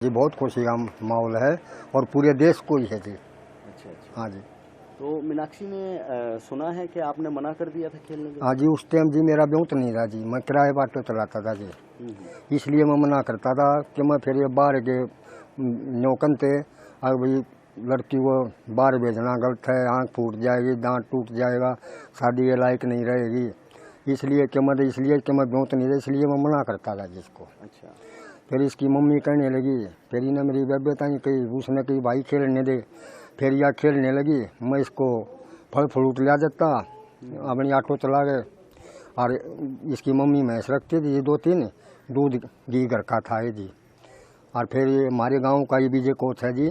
जी बहुत खुशी का माहौल है और पूरे देश को ही है जी। अच्छा। हाँ जी। तो मीनाक्षी ने सुना है कि आपने मना कर दिया था खेलने के? हाँ जी, उस टाइम जी मेरा ब्यों तो नहीं रहा जी, मैं किराए बाटो चलाता था जी, इसलिए मैं मना करता था कि मैं फिर ये बाहर के नौकन थे। और भाई लड़की को बाहर भेजना गलत है, आँख फूट जाएगी, दांत टूट जाएगा, शादी के लायक नहीं रहेगी, इसलिए कि मैं ब्यों तो नहीं रहा, इसलिए मैं मना करता था जिसको। अच्छा। फिर इसकी मम्मी कहने लगी, फिर इन्हें मेरी बेबेताई कही, उसने कही भाई खेलने दे, फिर यह खेलने लगी, मैं इसको फल फ्रूट ला देता, अपनी ऑटो चला गए। और इसकी मम्मी भैंस रखती थी 2-3, दूध घी घर का था ये जी। और फिर ये हमारे गांव का ये विजय कोच है जी,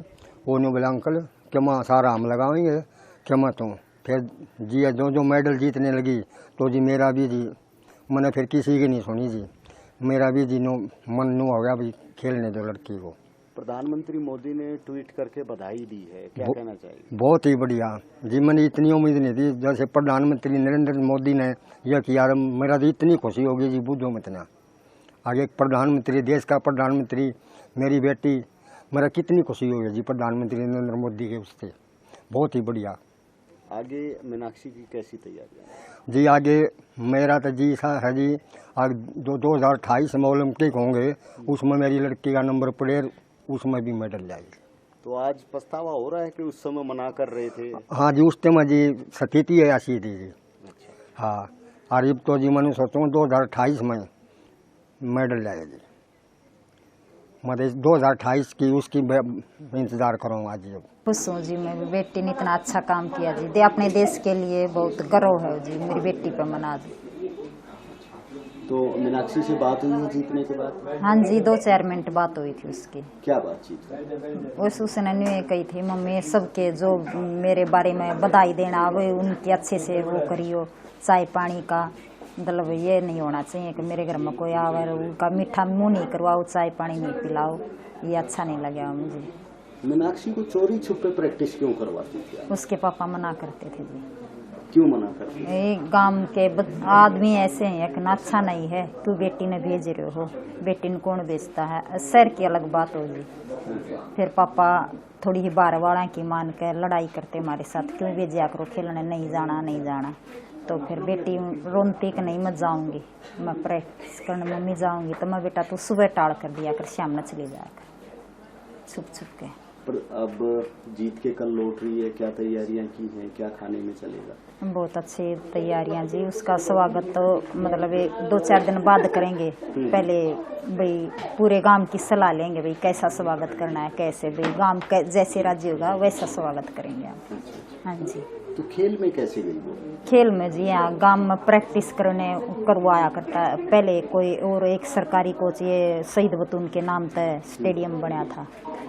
वो ने बोला अंकल कि मैं सारा हम लगाएंगे कि मैं तुम। फिर जी जो मेडल जीतने लगी तो जी मेरा भी जी, मैंने फिर किसी की नहीं सुनी जी, मेरा भी जी मन नो हो गया भाई खेलने दो लड़की को। प्रधानमंत्री मोदी ने ट्वीट करके बधाई दी है, क्या कहना चाहिए? बहुत ही बढ़िया जी, मैंने इतनी उम्मीद नहीं थी जैसे प्रधानमंत्री नरेंद्र मोदी ने यह किया, मेरा तो इतनी खुशी होगी जी, बूझो मत ना। आगे एक प्रधानमंत्री, देश का प्रधानमंत्री, मेरी बेटी, मेरा कितनी खुशी होगी जी प्रधानमंत्री नरेंद्र मोदी के उससे, बहुत ही बढ़िया। आगे मीनाक्षी की कैसी तैयारियां जी? आगे मेरा तो जी ऐसा है जी, आगे 2028 में ओलंपिक होंगे, उसमें मेरी लड़की का नंबर प्लेयर, उसमें भी मेडल जाएगी। तो आज पछतावा हो रहा है कि उस समय मना कर रहे थे? हाँ जी, उस टाइम जी स्थिति है ऐसी थी जी। अच्छा। हाँ, और अब तो जी मैंने सोचूँ 2028 में मेडल जाएगी, मतलब 2028 की उसकी इंतजार करूँगा जी। अब खुश हूँ जी, मेरी बेटी ने इतना अच्छा काम किया जी, अपने देश के लिए बहुत गर्व है जी मेरी बेटी पे मना जी। तो मीनाक्षी से बात हुई है जीतने के बाद? हाँ जी, 2-4 मिनट बात हुई थी उसकी। क्या बातचीत हुई? वैसे उसने नहीं कही थी, मम्मी सबके जो मेरे बारे में बधाई देना वो उनकी अच्छे से वो करियो, चाय पानी का मतलब ये नहीं होना चाहिए कि मेरे घर में कोई आवे उनका मीठा मुँह नहीं करवाओ, चाय पानी नहीं पिलाओ, ये अच्छा नहीं लगा मुझे। मीनाक्षी को चोरी छुपे प्रैक्टिस क्यों करवाती थी? उसके पापा मना करते थे जी। क्यों मना करती? गांव के आदमी ऐसे हैं कि अच्छा नहीं है, क्यों बेटी ने भेज रहे हो, बेटी ने कौन बेचता है, शहर की अलग बात होगी। फिर पापा थोड़ी ही बार वाला की मान कर लड़ाई करते हमारे साथ, क्यों भेजा करो खेलने, नहीं जाना नहीं जाना। तो फिर बेटी रोनती कि नहीं मैं जाऊंगी, मैं प्रैक्टिस करने मम्मी जाऊंगी, तो मैं बेटा तू सुबह टाल कर दिया कर, शाम न चली जाया कर छुप छुप के। पर अब जीत के कल लौट रही है, क्या तैयारियां की हैं, क्या खाने में चलेगा? बहुत अच्छी तैयारियां जी, उसका स्वागत तो मतलब 2-4 दिन बाद करेंगे। पहले भाई पूरे गांव की सलाह लेंगे, भाई कैसा स्वागत करना है, कैसे भाई गांव जैसे राज्य होगा वैसा स्वागत करेंगे हम। हाँ जी। तो खेल में कैसे गई वो? खेल में जी यहाँ गांव में प्रैक्टिस करवाया करता है, पहले कोई और एक सरकारी कोच, ये शहीद बतून के नाम तय स्टेडियम बना था,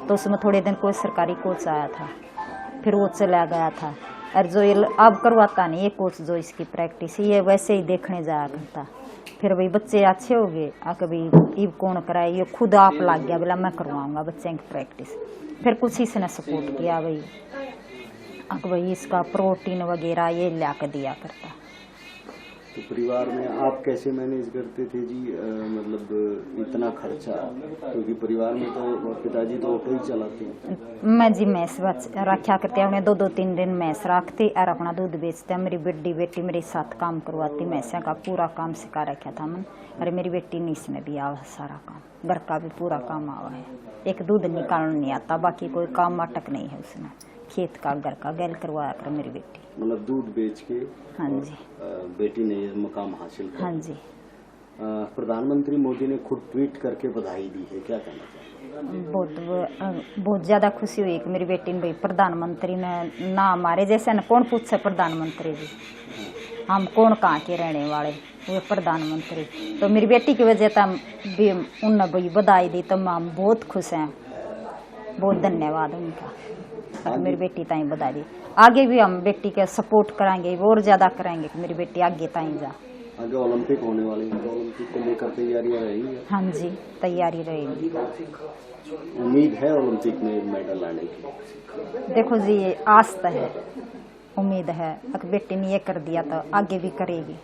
तो उसमें थोड़े दिन कोई सरकारी कोच आया था, फिर वो चला गया था। और जो ये अब करवाता नहीं ये कोच, जो इसकी प्रैक्टिस ये वैसे ही देखने जाया करता। फिर भाई बच्चे अच्छे हो गए, आके भाई ईब कौन कराए, ये खुद आप लग गया, बोला मैं करवाऊंगा बच्चे की प्रैक्टिस। फिर कुछ इसने सपोर्ट किया भाई, भाई इसका प्रोटीन वगैरह ये ला कर दिया करता। तो परिवार में आप कैसे मैनेज करते थे जी, मतलब इतना खर्चा, क्योंकि परिवार में तो पिताजी तो ऑटो ही चलाते हैं। मैं जी मैस रखा करते, उन्हें 2-3 दिन मैस रखती और अपना दूध बेचते। मेरी बड़ी बेटी मेरे साथ काम करवाती, मैसे का पूरा काम सिखा रखा था मन। अरे मेरी बेटी ने इसमें भी आवा सारा काम, घर का भी पूरा काम आवा है, एक दूध निकालना नहीं आता, बाकी कोई काम अटक नहीं है उसमें, खेत का घर का गैल करवाया कर मेरी बेटी। मतलब दूध बेच के? हाँ जी। बेटी ने मकाम हासिल किया? हाँ जी। प्रधानमंत्री मोदी ने खुद ट्वीट करके बधाई दी है, क्या कहना चाहिए? बहुत ज्यादा खुशी हुई कि मेरी बेटी ने भाई प्रधानमंत्री ने ना हमारे जैसे न कौन पूछे प्रधानमंत्री जी, हम कौन कहाँ के रहने वाले, वो प्रधानमंत्री। तो मेरी बेटी की वजह से उनने भाई बधाई दी, तो हम बहुत खुश हैं, बहुत धन्यवाद उनका, मेरी बेटी ताई बता दी। आगे भी हम बेटी के सपोर्ट कराएंगे, और ज्यादा कराएंगे कि मेरी बेटी आगे ताई जा। आगे ओलंपिक होने वाले हैं, तो ओलंपिक को लेकर तैयारियां रहेंगी? हाँ जी, तैयारी रहेगी। उम्मीद है ओलंपिक में मेडल लाने की? देखो जी, ये आस तो है, उम्मीद है, अगर बेटी ने ये कर दिया तो आगे भी करेगी।